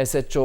SHO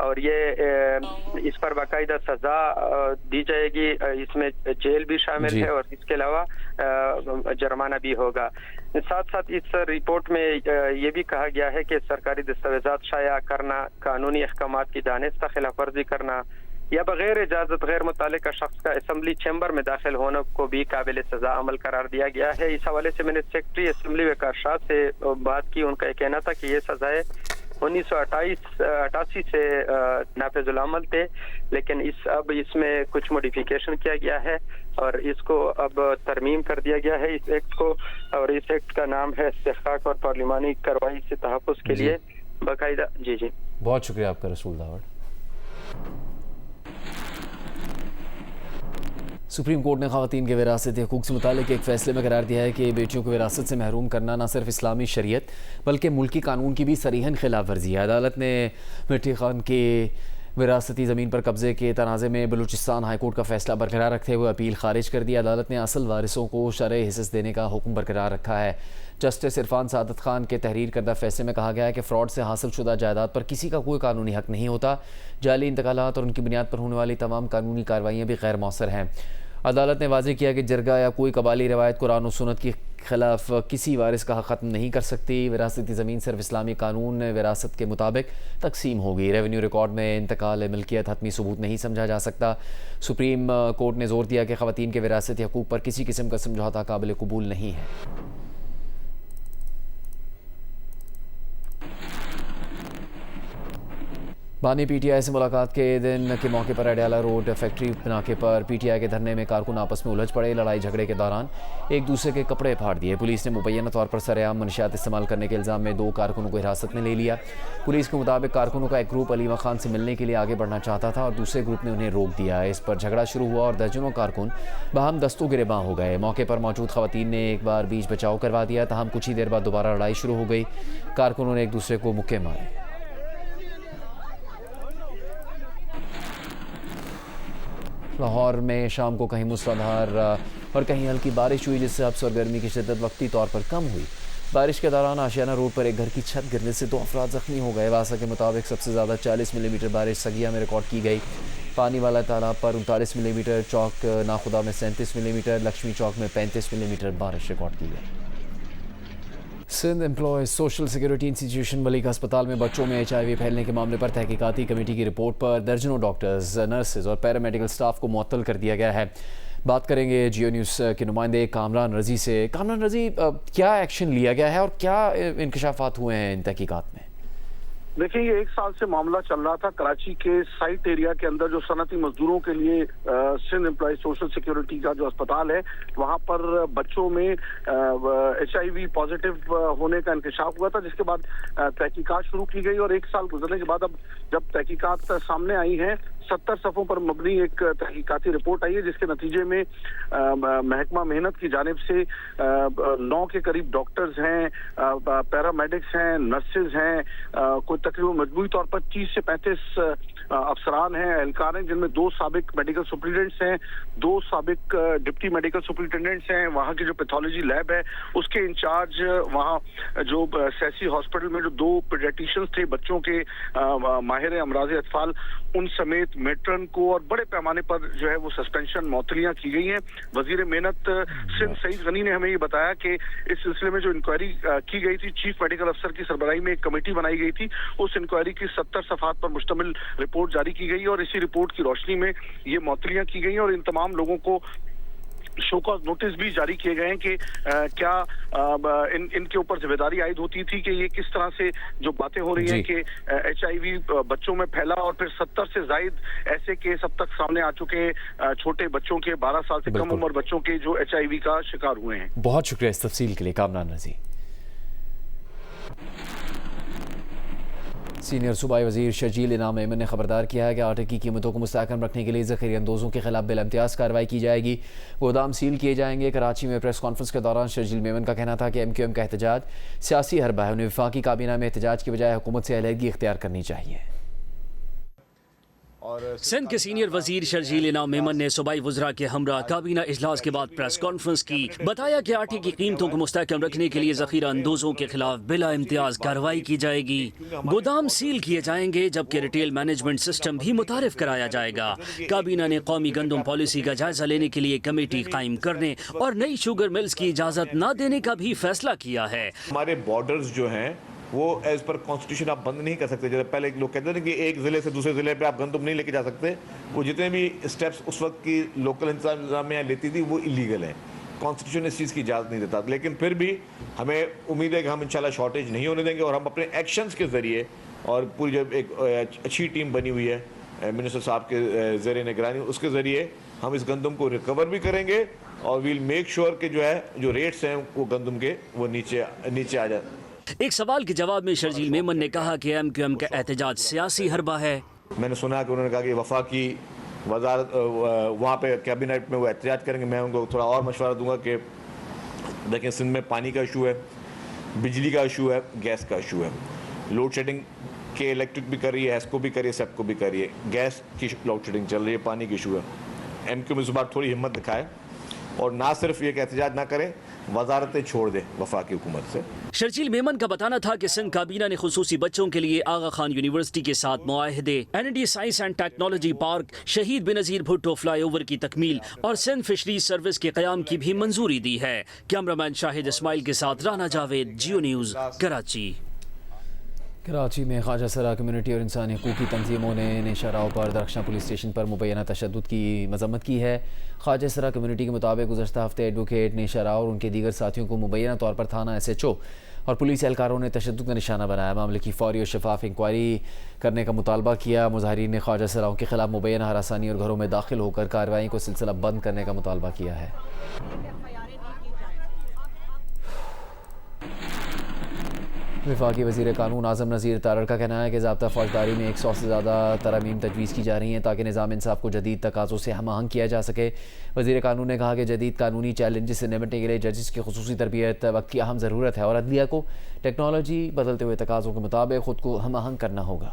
اور یہ اس پر باقاعدہ سزا دی جائے گی، اس میں جیل بھی شامل ہے اور اس کے علاوہ جرمانہ بھی ہوگا۔ ساتھ ساتھ اس رپورٹ میں یہ بھی کہا گیا ہے کہ سرکاری دستاویزات شائع کرنا، قانونی احکامات کی دانستہ خلاف ورزی کرنا یا بغیر اجازت غیر متعلقہ شخص کا اسمبلی چیمبر میں داخل ہونے کو بھی قابل سزا عمل قرار دیا گیا ہے۔ اس حوالے سے میں نے سیکرٹری اسمبلی وقار شاہ سے بات کی، ان کا یہ کہنا تھا کہ یہ سزائیں 1988 سے نافذ العمل تھے، لیکن اب اس میں کچھ موڈیفیکیشن کیا گیا ہے اور اس کو اب ترمیم کر دیا گیا ہے اس ایکٹ کو، اور اس ایکٹ کا نام ہے استحقاق اور پارلیمانی کارروائی سے تحفظ کے لیے باقاعدہ۔ جی بہت شکریہ آپ کا رسول داوڑ۔ سپریم کورٹ نے خواتین کے وراثتی حقوق سے متعلق ایک فیصلے میں قرار دیا ہے کہ بیٹیوں کو وراثت سے محروم کرنا نہ صرف اسلامی شریعت بلکہ ملکی قانون کی بھی صریحاً خلاف ورزی ہے۔ عدالت نے مٹی خان کے وراثتی زمین پر قبضے کے تنازع میں بلوچستان ہائی کورٹ کا فیصلہ برقرار رکھتے ہوئے اپیل خارج کر دی۔ عدالت نے اصل وارثوں کو شرعی حصص دینے کا حکم برقرار رکھا ہے۔ جسٹس عرفان سعادت خان کے تحریر کردہ فیصلے میں کہا گیا ہے کہ فراڈ سے حاصل شدہ جائیداد پر کسی کا کوئی قانونی حق نہیں ہوتا، جعلی انتقالات اور ان کی بنیاد پر ہونے والی تمام قانونی کارروائیاں بھی غیر مؤثر ہیں۔ عدالت نے واضح کیا کہ جرگہ یا کوئی قبالی روایت قرآن و سنت کے خلاف کسی وارث کا حق ختم نہیں کر سکتی۔ وراثتی زمین صرف اسلامی قانون وراثت کے مطابق تقسیم ہوگی۔ ریونیو ریکارڈ میں انتقال ملکیت حتمی ثبوت نہیں سمجھا جا سکتا۔ سپریم کورٹ نے زور دیا کہ خواتین کے وراثتی حقوق پر کسی قسم کا سمجھوتا قابل قبول نہیں ہے۔ بانی پی ٹی آئی سے ملاقات کے دن کے موقع پر اڈیالہ روڈ فیکٹری ناکے پر پی ٹی آئی کے دھرنے میں کارکن آپس میں الجھ پڑے۔ لڑائی جھگڑے کے دوران ایک دوسرے کے کپڑے پھاڑ دیے۔ پولیس نے مبینہ طور پر سرعام منشیات استعمال کرنے کے الزام میں 2 کارکنوں کو حراست میں لے لیا۔ پولیس کے مطابق کارکنوں کا ایک گروپ علیمہ خان سے ملنے کے لیے آگے بڑھنا چاہتا تھا اور دوسرے گروپ نے انہیں روک دیا۔ اس پر جھگڑا شروع ہوا اور درجنوں کارکن باہم دستوں گریباں ہو گئے۔ موقع پر موجود خواتین نے ایک بار بیچ بچاؤ کروا دیا، تاہم کچھ ہی دیر بعد دوبارہ لڑائی شروع ہو گئی۔ کارکنوں نے ایک دوسرے کو مکے مارے۔ لاہور میں شام کو کہیں موسلادھار اور کہیں ہلکی بارش ہوئی، جس سے حبس اور گرمی کی شدت وقتی طور پر کم ہوئی۔ بارش کے دوران آشیانہ روڈ پر ایک گھر کی چھت گرنے سے 2 افراد زخمی ہو گئے۔ واسا کے مطابق سب سے زیادہ 40 ملی میٹر بارش سگیا میں ریکارڈ کی گئی۔ پانی والا تالاب پر 39 ملی میٹر، چوک ناخدا میں 37 ملی میٹر، لکشمی چوک میں 35 ملی میٹر بارش ریکارڈ کی گئی۔ Sindh employees social security institution Malik ہسپتال میں بچوں میں HIV پھیلنے کے معاملے پر تحقیقاتی کمیٹی کی رپورٹ پر درجنوں ڈاکٹرز، نرسز اور پیرامیڈیکل سٹاف کو معطل کر دیا گیا ہے۔ بات کریں گے جیو نیوز کے نمائندے کامران رضی سے۔ کامران رضی، کیا ایکشن لیا گیا ہے اور کیا انکشافات ہوئے ہیں ان تحقیقات میں؟ دیکھیں، یہ 1 سال سے معاملہ چل رہا تھا کراچی کے سائٹ ایریا کے اندر، جو صنعتی مزدوروں کے لیے سندھ امپلائیز سوشل سیکیورٹی کا جو اسپتال ہے، وہاں پر بچوں میں HIV پازیٹیو ہونے کا انکشاف ہوا تھا، جس کے بعد تحقیقات شروع کی گئی اور 1 سال گزرنے کے بعد اب جب تحقیقات سامنے آئی ہیں، 70 صفحوں پر مبنی ایک تحقیقاتی رپورٹ آئی ہے، جس کے نتیجے میں محکمہ محنت کی جانب سے 9 کے قریب ڈاکٹرز ہیں، پیرامیڈکس ہیں، نرسز ہیں، کوئی تقریباً مجموعی طور پر 30 سے 35 افسران ہیں، اہلکار ہیں، جن میں 2 سابق میڈیکل سپرنٹینڈنٹس ہیں، 2 سابق ڈپٹی میڈیکل سپرنٹینڈنٹس ہیں۔ وہاں کی جو پیتھولوجی لیب ہے اس کے انچارج، وہاں جو سیسی ہاسپٹل میں جو 2 پیڈیاٹیشنز تھے بچوں کے ماہر امراض اطفال، ان سمیت میٹرن کو، اور بڑے پیمانے پر جو ہے وہ سسپینشن معطلیاں کی گئی ہیں۔ وزیر محنت سندھ سعید غنی نے ہمیں یہ بتایا کہ اس سلسلے میں جو انکوائری کی گئی تھی، چیف میڈیکل افسر کی سربراہی میں ایک کمیٹی بنائی گئی تھی، اس انکوائری کی 70 صفحات پر مشتمل رپورٹ جاری کی گئی اور اسی رپورٹ کی روشنی میں یہ معطلیاں کی گئی اور ان تمام لوگوں کو شو کاز نوٹس بھی جاری کیے گئے ہیں کہ کیا ان کے اوپر ذمہ داری عائد ہوتی تھی کہ یہ کس طرح سے جو باتیں ہو رہی ہیں کہ HIV بچوں میں پھیلا، اور پھر 70 سے زائد ایسے کیس اب تک سامنے آ چکے ہیں چھوٹے بچوں کے، 12 سال سے کم عمر بچوں کے جو HIV کا شکار ہوئے ہیں۔ بہت شکریہ اس تفصیل کے لیے کامران رضی۔ سینئر صوبائی وزیر شرجیل انعام ایمن نے خبردار کیا ہے کہ آٹے کی قیمتوں کو مستحکم رکھنے کے لیے ذخیرہ اندوزوں کے خلاف بالامتیاز کارروائی کی جائے گی، گودام سیل کیے جائیں گے۔ کراچی میں پریس کانفرنس کے دوران شرجیل میمن کا کہنا تھا کہ MQM کا احتجاج سیاسی حربہ ہے، انہیں وفاقی کابینہ میں احتجاج کی بجائے حکومت سے علیحدگی اختیار کرنی چاہیے۔ سندھ کے سینئر وزیر شرجیل انعام میمن نے صوبائی وزراء کے ہمراہ کابینہ اجلاس کے بعد پریس کانفرنس کی. بتایا کہ آٹے کی قیمتوں کو مستحکم رکھنے کے لیے ذخیرہ اندوزوں کے خلاف بلا امتیاز کارروائی کی جائے گی. گودام سیل کیے جائیں گے جبکہ ریٹیل مینجمنٹ سسٹم بھی متعارف کرایا جائے گا. کابینہ نے قومی گندم پالیسی کا جائزہ لینے کے لیے کمیٹی قائم کرنے اور نئی شوگر ملز کی اجازت نہ دینے کا بھی فیصلہ کیا ہے. ہمارے بارڈرز جو ہیں وہ ایز پر کانسٹیٹیوشن آپ بند نہیں کر سکتے. جیسے پہلے لوگ کہتے تھے کہ ایک ضلع سے دوسرے ضلع پہ آپ گندم نہیں لے کے جا سکتے. وہ جتنے بھی اسٹیپس اس وقت کی لوکل انتظامیہ لیتی تھی وہ ایلیگل ہیں. کانسٹیٹیوشن اس چیز کی اجازت نہیں دیتا. لیکن پھر بھی ہمیں امید ہے کہ ہم انشاءاللہ شارٹیج نہیں ہونے دیں گے اور ہم اپنے ایکشنز کے ذریعے اور پوری جب ایک اچھی ٹیم بنی ہوئی ہے منسٹر صاحب کے زیر نگرانی اس کے ذریعے ہم اس گندم کو ریکور بھی کریں گے اور ویل میک شیور کہ جو ہے جو ریٹس ہیں وہ گندم کے وہ نیچے آ جائیں. ایک سوال کے جواب میں شرجیل میمن نے کہا کہ ایم کیو ایم کا احتجاج سیاسی حربہ ہے. میں نے سنا کہ انہوں نے کہا کہ وفاقی وزارت وہاں پہ کیبنٹ میں وہ احتجاج کریں گے. میں ان کو تھوڑا اور مشورہ دوں گا کہ دیکھیں سندھ میں پانی کا ایشو ہے, بجلی کا ایشو ہے, گیس کا ایشو ہے. لوڈ شیڈنگ کے الیکٹرک بھی کر رہی ہے, ایسکو بھی کر رہی ہے, سیپ کو بھی کر رہی ہے. گیس کی لوڈ شیڈنگ چل رہی ہے, پانی کی ایشو ہے. ایم کیو میں اس بار تھوڑی ہمت دکھائے اور نہ صرف یہ کہ احتجاج نہ کریں, وزارتیں چھوڑ دیں وفاقی حکومت سے. شرجیل میمن کا بتانا تھا کہ سندھ کابینہ نے خصوصی بچوں کے لیے آغا خان یونیورسٹی کے ساتھ معاہدے, این science and technology park, Shaheed Benazir Bhutto fly over کی تکمیل اور سندھ فشریز سروس کے قیام کی بھی منظوری دی ہے. کیمرامین شاہد اسماعیل کے ساتھ رانا جاوید, جیو نیوز, کراچی. کراچی میں خواجہ سرا کمیونٹی اور انسانی حقوقی تنظیموں نے نیشا راؤ پر درخشاں پولیس اسٹیشن پر مبینہ تشدد کی مذمت کی ہے. خواجہ سرا کمیونٹی کے مطابق گزشتہ ہفتے ایڈوکیٹ نیشا راؤ اور ان کے دیگر ساتھیوں کو مبینہ طور پر تھانہ ایس ایچ او اور پولیس اہلکاروں نے تشدد کا نشانہ بنایا. معاملے کی فوری اور شفاف انکوائری کرنے کا مطالبہ کیا. مظاہرین نے خواجہ سراؤں کے خلاف مبینہ ہراسانی اور گھروں میں داخل ہو کر کارروائی کو سلسلہ بند کرنے کا مطالبہ کیا ہے. وفاقی وزیر قانون اعظم نذیر تارڑ کا کہنا ہے کہ ضابطہ فوجداری میں 100 سے زیادہ ترامیم تجویز کی جا رہی ہیں تاکہ نظام انصاف کو جدید تقاضوں سے ہم آہنگ کیا جا سکے. وزیر قانون نے کہا کہ جدید قانونی چیلنجز سے نمٹنے کے لیے ججز کی خصوصی تربیت وقت کی اہم ضرورت ہے اور عدلیہ کو ٹیکنالوجی بدلتے ہوئے تقاضوں کے مطابق خود کو ہم آہنگ کرنا ہوگا.